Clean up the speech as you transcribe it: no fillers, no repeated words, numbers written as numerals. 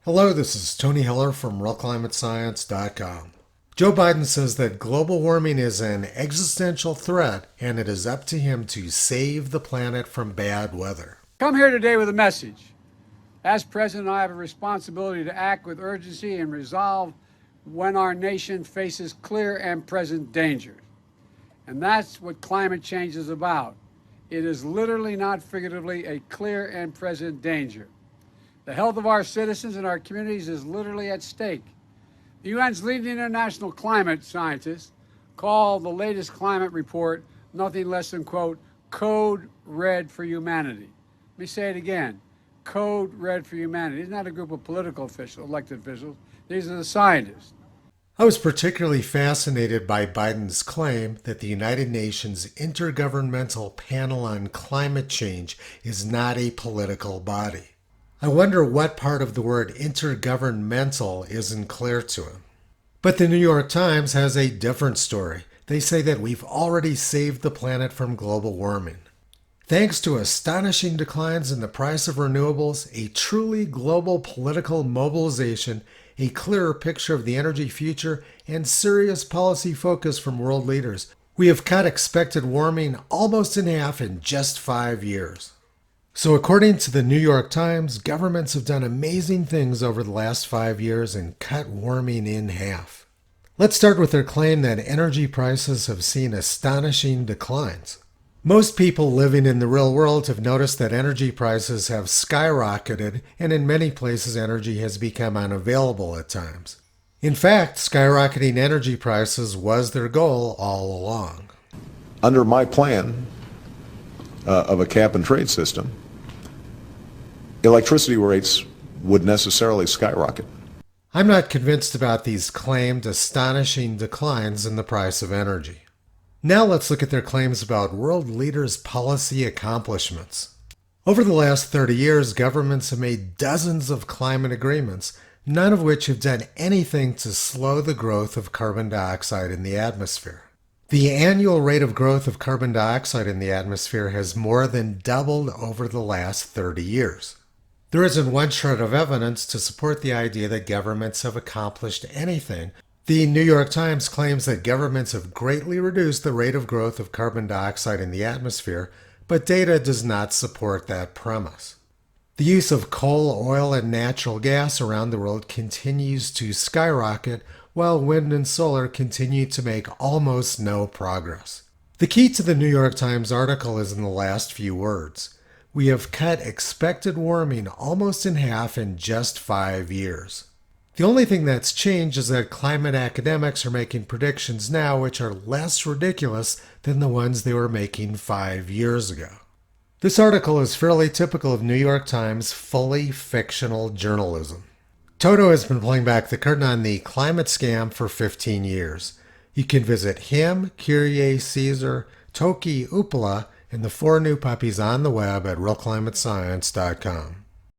Hello, this is Tony Heller from RealClimateScience.com. Joe Biden says that global warming is an existential threat and it is up to him to save the planet from bad weather. Come here today with a message. As president, I have a responsibility to act with urgency and resolve when our nation faces clear and present dangers. And that's what climate change is about. It is literally, not figuratively, a clear and present danger. The health of our citizens and our communities is literally at stake. The UN's leading international climate scientists call the latest climate report nothing less than, quote, code red for humanity. Let me say it again, code red for humanity. It's not a group of political officials, elected officials. These are the scientists. I was particularly fascinated by Biden's claim that the United Nations Intergovernmental Panel on Climate Change is not a political body. I wonder what part of the word intergovernmental isn't clear to him. But the New York Times has a different story. They say that we've already saved the planet from global warming. Thanks to astonishing declines in the price of renewables, a truly global political mobilization, a clearer picture of the energy future, and serious policy focus from world leaders, we have cut expected warming almost in half in just 5 years. So according to the New York Times, governments have done amazing things over the last 5 years and cut warming in half. Let's start with their claim that energy prices have seen astonishing declines. Most people living in the real world have noticed that energy prices have skyrocketed, and in many places energy has become unavailable at times. In fact, skyrocketing energy prices was their goal all along. Under my plan of a cap and trade system, electricity rates would necessarily skyrocket. I'm not convinced about these claimed astonishing declines in the price of energy. Now let's look at their claims about world leaders' policy accomplishments. Over the last 30 years, governments have made dozens of climate agreements, none of which have done anything to slow the growth of carbon dioxide in the atmosphere. The annual rate of growth of carbon dioxide in the atmosphere has more than doubled over the last 30 years. There isn't one shred of evidence to support the idea that governments have accomplished anything. The New York Times claims that governments have greatly reduced the rate of growth of carbon dioxide in the atmosphere, but data does not support that premise. The use of coal, oil, and natural gas around the world continues to skyrocket, while wind and solar continue to make almost no progress. The key to the New York Times article is in the last few words. We have cut expected warming almost in half in just 5 years. The only thing that's changed is that climate academics are making predictions now which are less ridiculous than the ones they were making 5 years ago. This article is fairly typical of New York Times fully fictional journalism. Toto has been pulling back the curtain on the climate scam for 15 years. You can visit him, Kyrie Caesar, Toki Upala, and the 4 new puppies on the web at RealClimateScience.com.